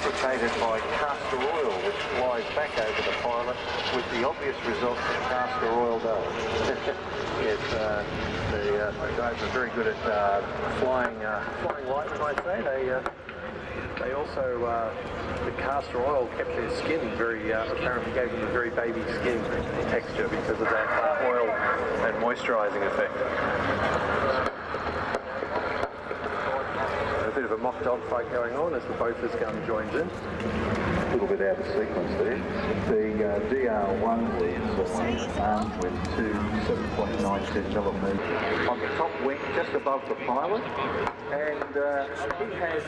reciprocated by castor oil, which flies back over the pilot with the obvious results that castor oil does. Yes, the guys are very good at flying light, you might say. They also, the castor oil kept their skin very, apparently gave them a very baby skin texture because of that oil and moisturising effect. A bit of a mock dog fight going on as the Beaufort gun joins in. A little bit out of sequence there. The DR1 is armed with two 7.92mm on the top wing, just above the pilot, and he has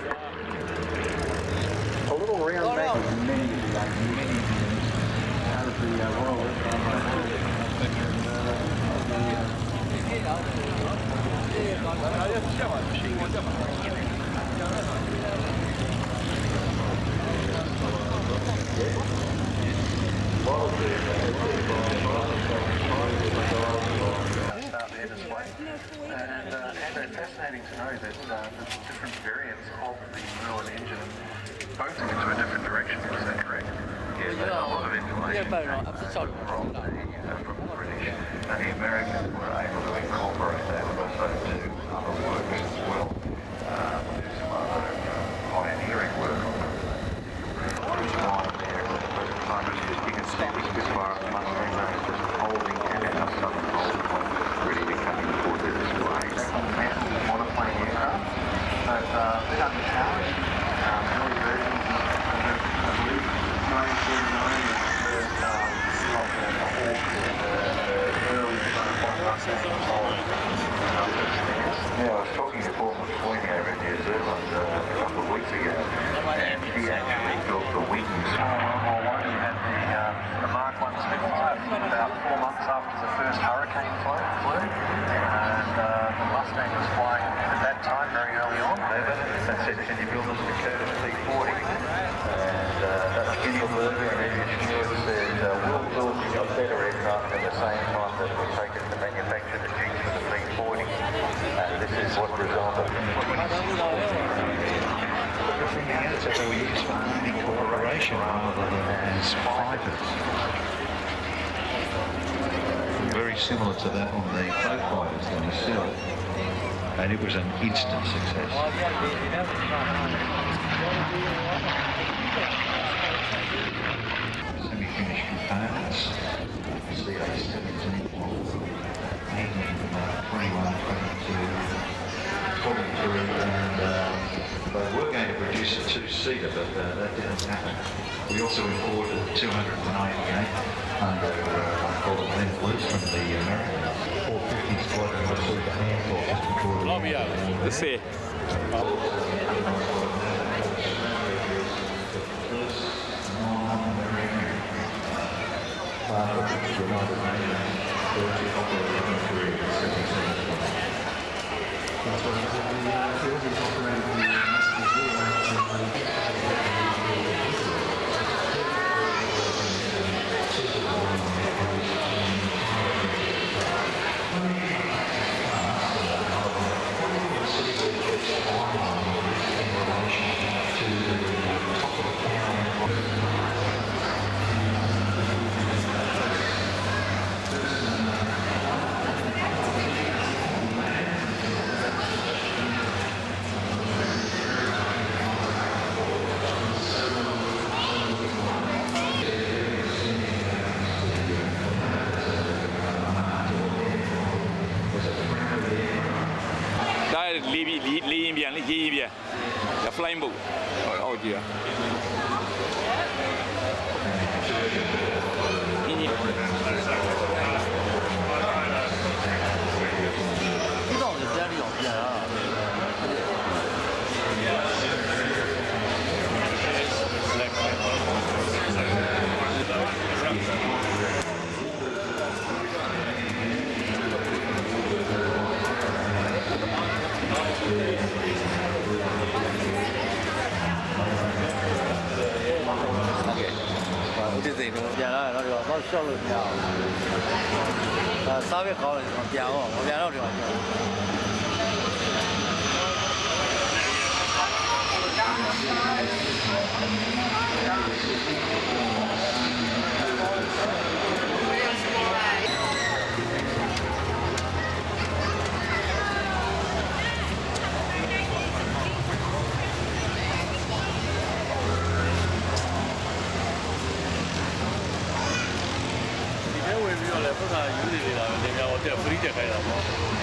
a little round back with many out of the Royal their display. And it's fascinating to know that there's different variants of the Merlin engine boating into a different direction. Is that correct? Yeah, there's a lot of information from the British. And the Americans were able to incorporate that also to other works as well. Do some other pioneering work on the line there. You can see the Spitfire and the Mustang are just holding and a southern holding point ready to come in for the display. Massive monoplane aircraft, but they're underpowered. Early versions I believe 1949 is the first of the Hawks and the early Mustang followed. Yeah, I was talking to Paul McSweeney over in New Zealand a couple of weeks ago, and he actually built the wings for World War I. He had the Mark I Spitfire about 4 months after the first hurricane flew, and the Mustang was flying at that time very early on. They said, can you build us the Curtis P40? And Gideon Berger and Eddie Stewart said, we'll build a better aircraft at the same time that we'll take it to manufacture the jigs for the P40. And this is what resulted. So they were used for incorporation rather than as fibres. Very similar to that on the boat fighters themselves, and it was an instant success. Semi-finished components, CA-17 models, 18, 21, 22. 43, and they were going to produce a two-seater, but that didn't happen. We also imported 298 under called Lend-Lease from the Americans. 450 squadron received a handful just before the sea. La flying boat. Oh dear.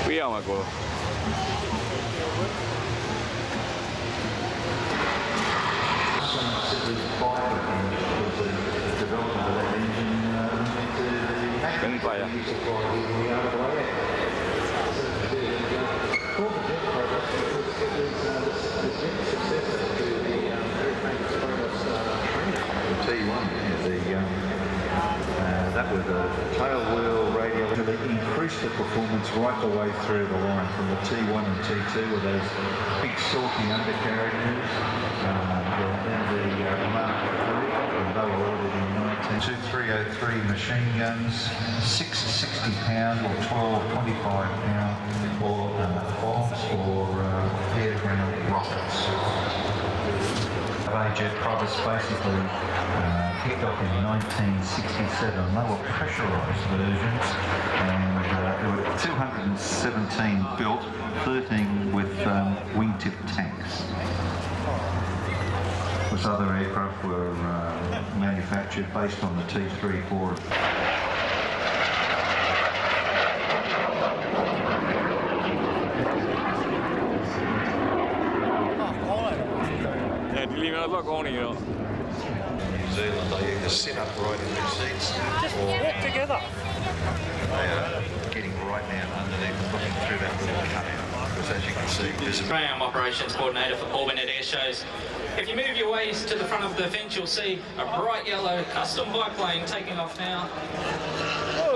ပေးအောင်ပါကို Gunfire. That was a tail wheel radio. They increased the performance right the way through the line from the T1 and T2 with those big salty undercarriages. Then the Mark III, and they were ordered in 2303 machine guns, 6 60-pound or 12 25-pound or bombs or air-ground rockets. Jet Provis basically kicked off in 1967. They were pressurised versions, and there were 217 built, 13 with wingtip tanks. This other aircraft were manufactured based on the T-34. New Zealand, they either sit upright in their seats or Walk together. they are getting right down underneath, looking through that little cutout. Because as you can see, visible. I'm Operations Coordinator for Paul Bennett Airshows. If you move your ways to the front of the fence, you'll see a bright yellow custom biplane taking off now.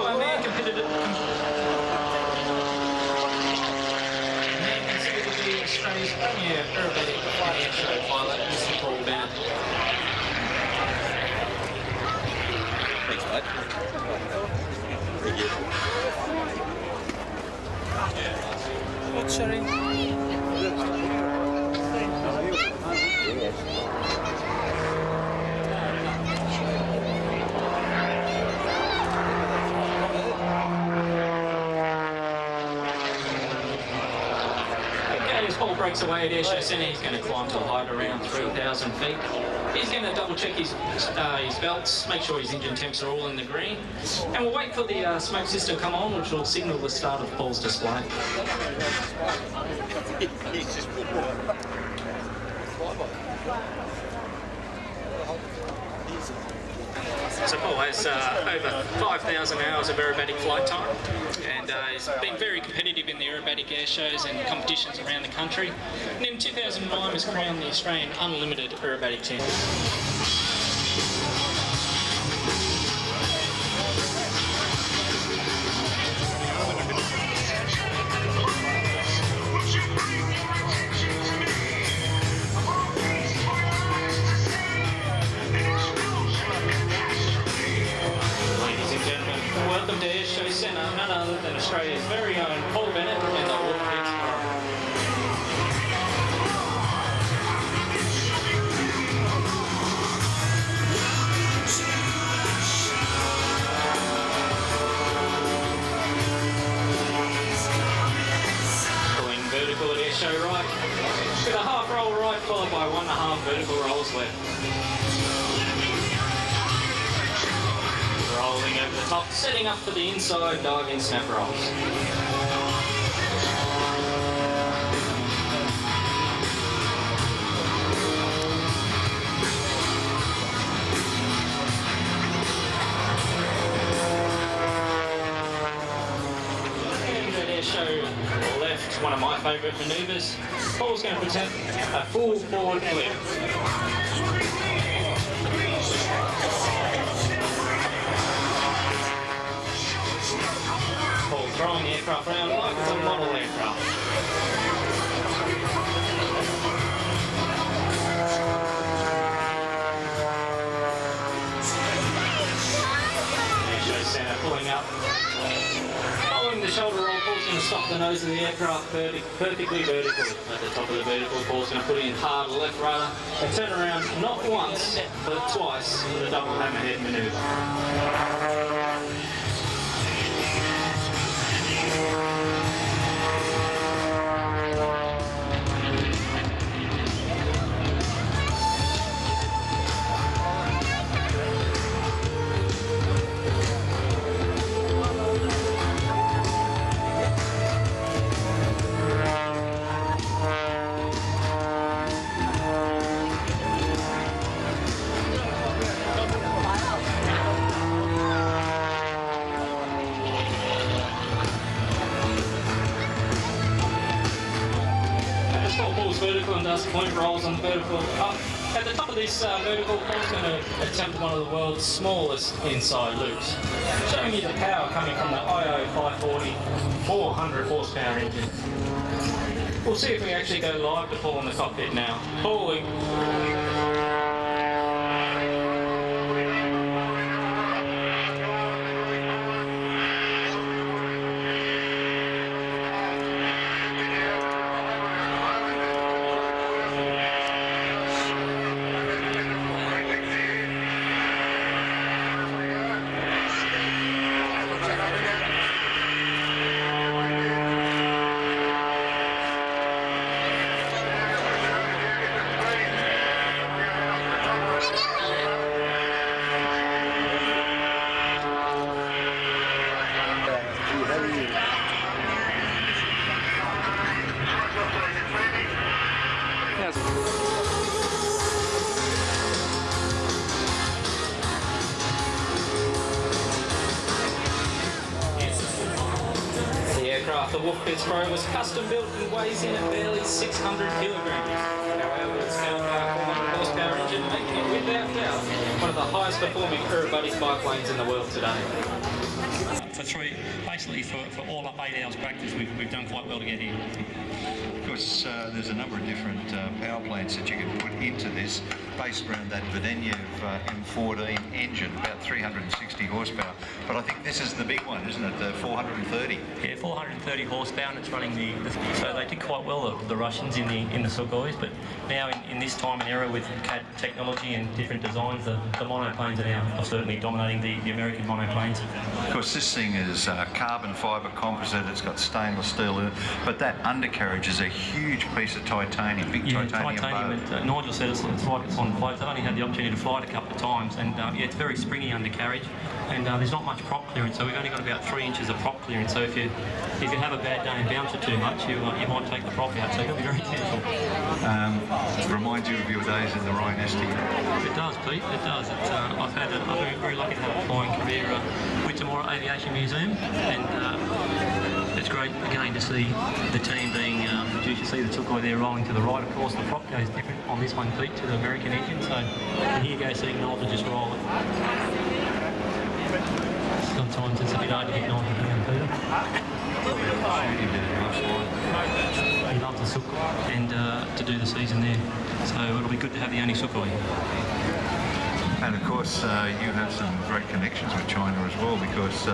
By a man considered to be Australia's premier aerobatic airshow pilot, Mr. Paul Bennett. Thanks, mate. Thank you. What's sorry? As Paul breaks away at Airshow Centre, he's going to climb to a height around 3,000 feet. He's going to double check his belts, make sure his engine temps are all in the green, and we'll wait for the smoke system to come on, which will signal the start of Paul's display. So Paul has over 5,000 hours of aerobatic flight time, and he's been very competitive in the aerobatic air shows and competitions around the country. And in 2009 was crowned the Australian Unlimited Aerobatic Champion. Welcome to Airshow Centre, none other than Australia's very own Paul Bennett and the Water Explorer. Pulling vertical at Airshow right, with a half roll right followed by 1.5 vertical rolls left. Rolling over the top, setting up for the inside diving snap rolls. And at Airshow left, one of my favourite manoeuvres, Paul's going to present a full forward flip. Throwing the aircraft around like it's a model aircraft. Airshow Centre pulling up. Following the shoulder roll, Paul's going to stop the nose of the aircraft perfectly vertical. At the top of the vertical, Paul's going to put in hard left rudder and turn around not once, but twice with a double hammerhead manoeuvre. Vertical and does point rolls on the vertical. At the top of this vertical, Paul's going to attempt one of the world's smallest inside loops, showing you the power coming from the IO 540 400 horsepower engine. We'll see if we actually go live to Paul in the cockpit now. Paul, the Wolf Pittsburgh was custom built and weighs in at barely 600 kilograms. However, it's powered by a 400 horsepower engine, making it without doubt one of the highest performing aerobatic biplanes in the world today. Basically for all up 8 hours practice, we've done quite well to get here. Of course, there's a number of different power plants that you can put into this, based around that Vedenev M14 engine, about 360 horsepower. But I think this is the big one, isn't it? The 430. Yeah, 430 horsepower, and it's running so they did quite well, the Russians in the Sughois. But now in this time and era with CAD technology and different designs, the monoplanes are now certainly dominating the American monoplanes. Of course, this thing is carbon fibre composite. It's got stainless steel in it, but that undercarriage is a huge piece of titanium, big titanium. And Nigel said it's like it's on floats. I've only had the opportunity to fly it a couple of times, and yeah, it's very springy undercarriage, and there's not much prop clearance. So we've only got about 3 inches of prop clearance. So if you have a bad day and bounce it too much, you might take the prop out. So you've got to be very careful. Reminds you of your days in the Ryan ST. It does, Pete. It does. I've been very lucky to have a flying career with Illawarra Aviation Museum, and it's great again to see the team being produced. You see the Sukhoi there rolling to the right. Of course, the prop goes different on this one, Pete, to the American engine. So and here you go seeing Nigel just roll it. Sometimes it's a bit hard to get Nigel down, Peter. He loves the Sukhoi and to do the season there. So it'll be good to have the only Sukhoi. And of course, you have some great connections with China as well, because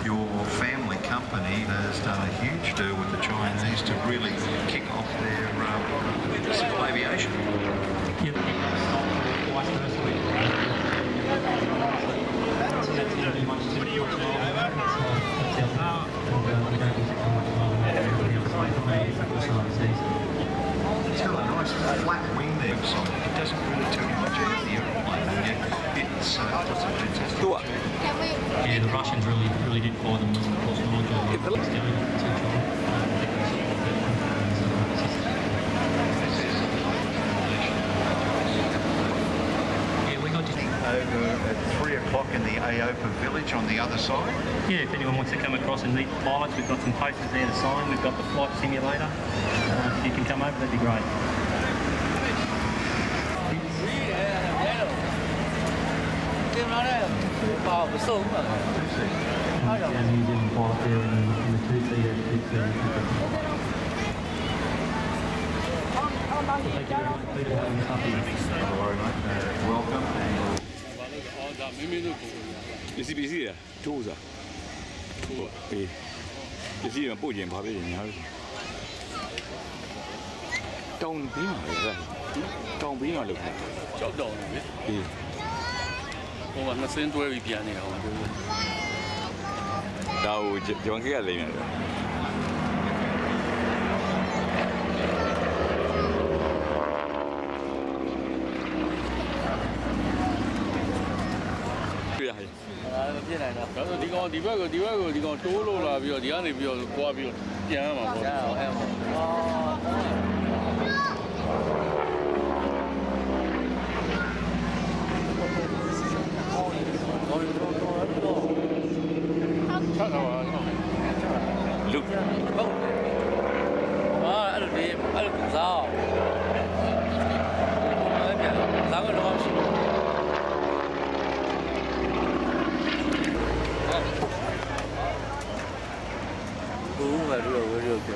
your family company has done a huge deal with the Chinese to really kick off their civil aviation. It's got a nice flat wing there, so it doesn't really tell you much about the aeroplane, and yet it's a fantastic shape. Yeah, the Russians really did fly them well, of course, Nigel. Over at 3 o'clock in the Aopa village on the other side. Yeah, if anyone wants to come across and meet the pilots, we've got some posters there to sign. We've got the flight simulator. If you can come over, that'd be great. New Zealand pilot there in the 2-seater. Thank you very much, Peter. Don't worry, mate. Welcome. BCBG Team. ပစ္စည်းမပို့ခြင်းဘာဖြစ်လဲညာတောင်းပြီးမှာလေတောင်းပြီးမှာလို့ကြောက်တော့လေအေးဟိုကနှစ်စင်းတွဲပြီးပြန်နေအောင်ဒါကိုဂျွန်ခေကလိမ့်နေတယ်ဖြစ်နိုင်တော့ဒီကောင်ဒီဘက်ကိုတိုးလို့လာပြီးတော့ဒီကနေပြီးတော့ကွာပြီးတော့ပြန်ရမှာပေါ့ပြန်အောင်အဲ့ပေါ့ချက်တော့လူဟုတ်အဲ့လိုဒီအဲ့လိုစားအဲ့ပြန်စားကတော့မရှိဘူးဘာလို့ဝယ်ရကြ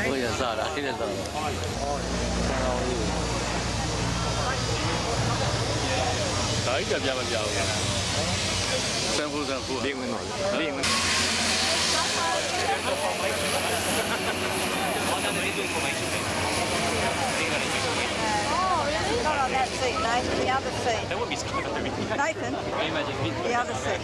我也是的，天天是。哪一家比较比较？三夫，另外另外。Oh, really? Not on that seat, Nathan. The other seat. That would be scary. Nathan, Can you imagine? the other seat.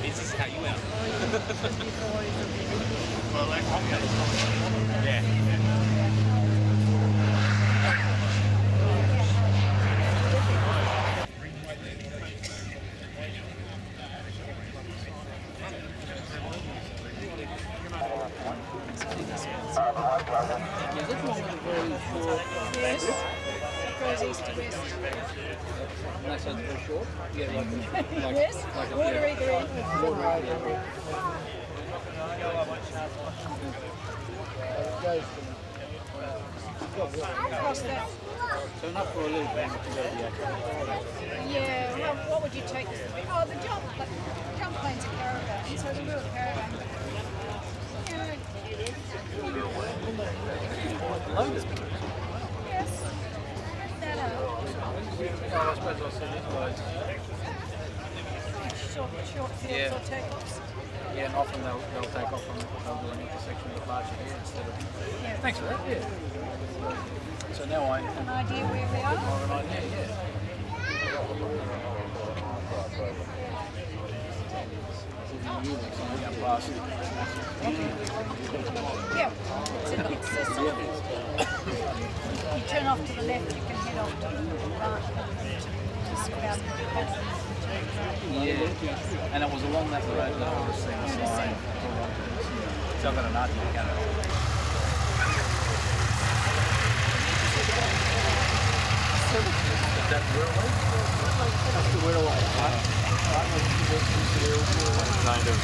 This is how you went. Yes. Goes east to west. That sounds pretty short. Yeah, Yes. Water either end. Across that. So enough for a little bit to go the Yeah. What would you take? Oh, the jump plane's a caravan, so it's a little caravan. Yes. That I suppose I'll send it guys. short fields Yeah. or takeoffs. Yeah, and often they'll take off from they'll do an intersection with larger here instead of. Yeah. Thanks for that. Yeah. So now I have An idea where we are. more of an idea. Yeah. Yeah. It's sort of, you turn off to the left, you can head off to the right. Just about Yeah. And it was along that road that I was seeing. So I've got an argument again. That's the Wirral. That's the Wirral. Kind of.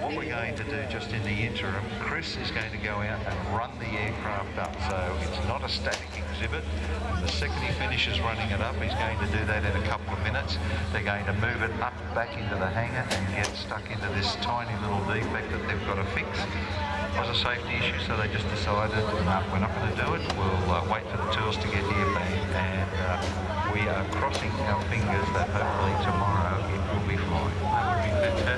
What we're going to do just in the interim, Chris is going to go out and run the aircraft up, so it's not a static exhibit. The second he finishes running it up, he's going to do that in a couple of minutes. They're going to move it up back into the hangar and get stuck into this tiny little defect that they've got to fix. It was a safety issue, so they just decided, we're not going to do it, we'll wait for the tools to get here, and we are crossing our fingers that hopefully tomorrow it will be fine. That would be fantastic.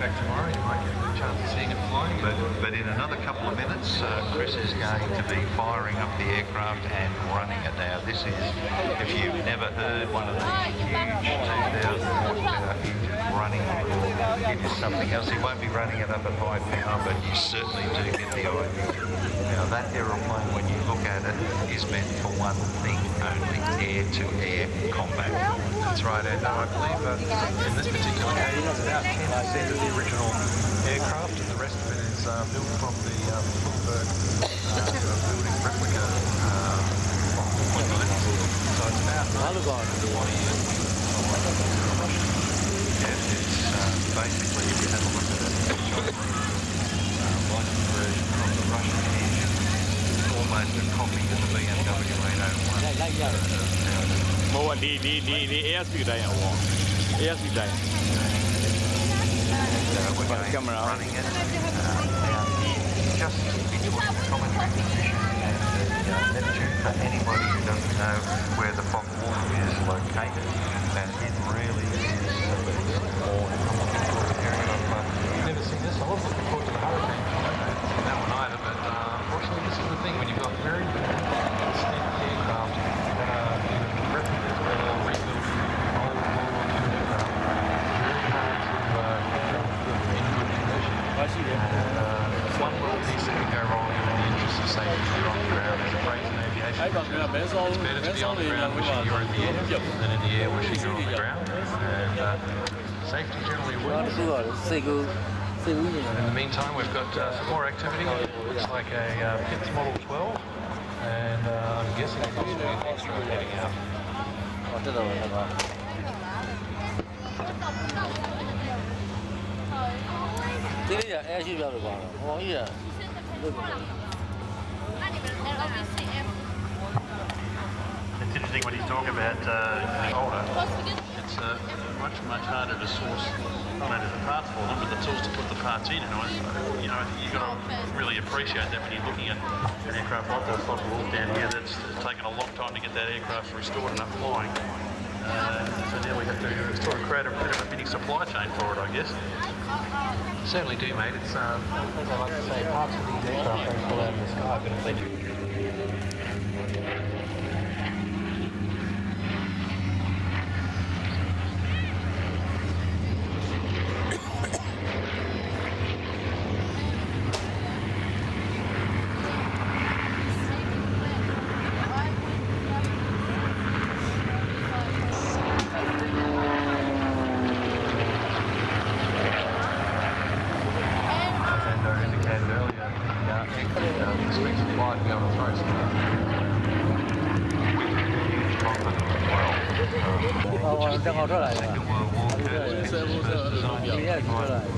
back tomorrow, you might get a good chance of seeing it flying. But in another couple of minutes, Chris is going to be firing up the aircraft and running it. Now, this is, if you've never heard one of these huge 2,000 horsepower engines running, it is something else. He won't be running it up at high power, but you certainly do get the idea. Now, that aeroplane, when you look at it, is meant for one thing only, air-to-air combat. That's right, and I believe in this particular case, it's about 10% of the original aircraft, and the rest of it is built from the Bloomberg building replica components. So it's about 20 years. Yes, it's basically, if you have a look at it, like the version from the Russian engine, almost a copy of the BMW 801. မဟုတ်ဒီ ASP တိုင်းအောင် ASP တိုင်း We're going camera running it just between the commentary position and the Neptune. For anybody who doesn't know where the Fox Wolf is located, and it really is the beast or period of Never seen this. I was looking forward to the Hurricane. I haven't seen that one either, but unfortunately this is the thing when you've got very distinct aircraft that are replicas where they'll rebuild old World War II aircraft. Very hard to keep them in good condition. One little piece that could go wrong in the interest of safety here on the ground is a phrase in aviation. It's better to be on the ground wishing you're in the air than in the air wishing you're on the ground. And safety generally wins. In the meantime, we've got some more activity. Looks like a Pitts Model 12, and I'm guessing it's possibly an extra heading out. It's interesting when he's talking about older. It's much harder to source not only the parts for them, but the tools to put the parts in. And you know, you've got to really appreciate that when you're looking at an aircraft like the Fokker Wolf down here. That's taken a long time to get that aircraft restored and up flying. So now we have to sort of create a bit of a mini supply chain for it, I guess. Certainly do, mate. It's, as I like to say, parts of these aircraft don't fall out of the sky, but if they do...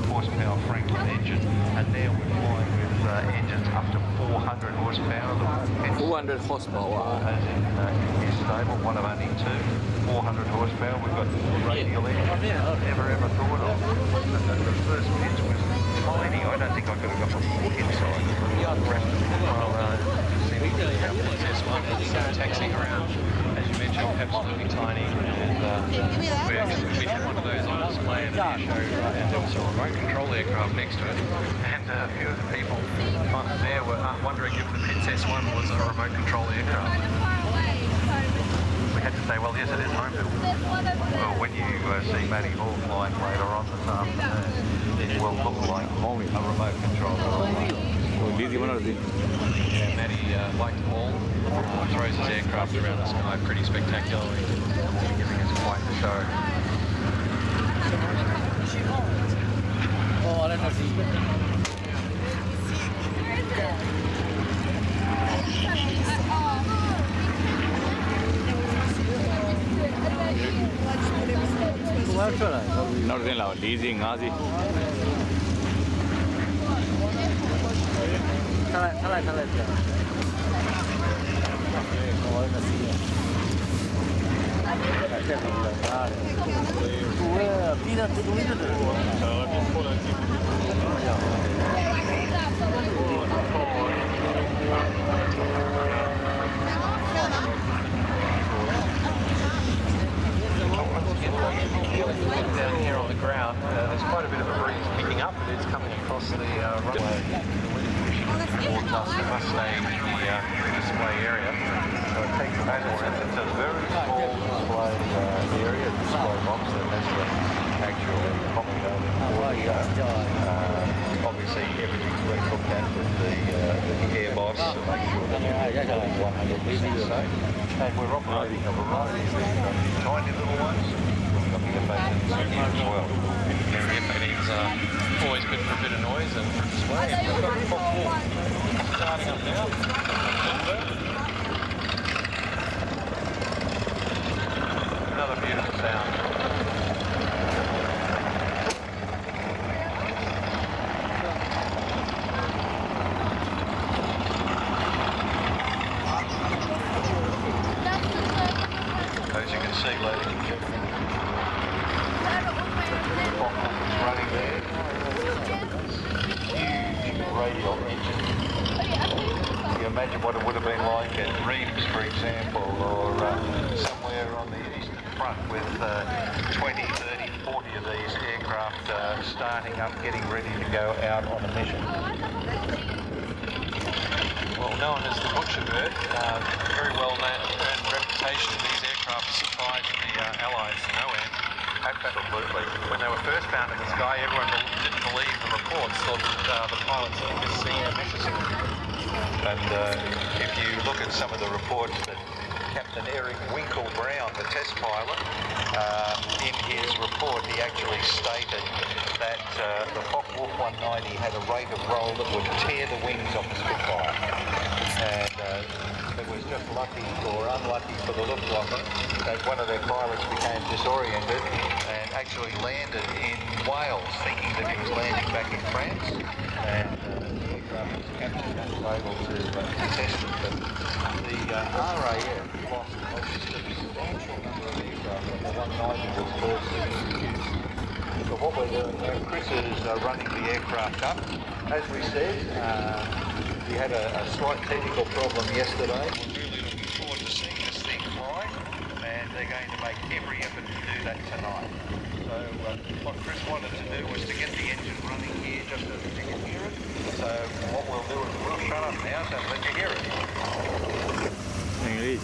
horsepower Franklin engine, and now we're flying with engines up to 400 horsepower. 400 horsepower. As in is stable, one of only two. 400 horsepower. We've got radial engine. Never thought of. The first pitch was tiny. I don't think I could have got my foot inside. It's taxiing around, as you mentioned, absolutely tiny, and we had one of those on display at an air show, and there was a remote control aircraft next to it, and a few of the people there were wondering if the Pitts S1 was a remote control aircraft. We had to say, well, yes, it is home built. Well, when you see Matty Hall flying later on this afternoon, it will look like a remote control airplane. Yeah, Matty, like Hall, throws his aircraft around the sky pretty spectacularly, Giving us quite the show. Not in our leasing, Nazi. down here on the ground. There's quite a bit of a breeze picking up. It's a very small display area, display box that has been actually accommodated for the show. Obviously, everything's been looked at with the air boss to make sure that everything's 100% safe. And we're operating a variety of aircraft, tiny little ones. We've got the F-18s here as well. The F-18s are always good for a bit of noise and for display. And we've got the Fox Wolf starting up now. Another beautiful sound. As you can see, ladies and gentlemen, the Fox Wolf is running there. Huge radial engine. Can you imagine what it would have been like at Reims, for example, or somewhere on the eastern front with 20, 30, 40 of these aircraft starting up, getting ready to go out on a mission. Well, known as the Butcher Bird, very well earned reputation. These aircraft surprised the Allies no end. Absolutely. When they were first found in the sky, everyone didn't believe the reports, thought that the pilots had just seen a missile. And if you look at some of the reports that Captain Eric Winkle Brown, the test pilot, in his report he actually stated that the Focke-Wulf 190 had a rate of roll that would tear the wings off the Spitfire. And it was just lucky or unlucky for the Luftwaffe that one of their pilots became disoriented and actually landed in Wales, thinking that he was landing back in France. And the aircraft was captured and was able to test it. But the RAF lost a substantial number of aircraft when the 190 was first introduced. So what we're doing now, Chris is running the aircraft up. As we said, we had a slight technical problem yesterday. We're really looking forward to seeing this thing fly, and they're going to make every effort to do that tonight. So what Chris wanted to do was to get the engine running here just so that you can hear it. So what we'll do is we'll shut up now so that you hear it. English.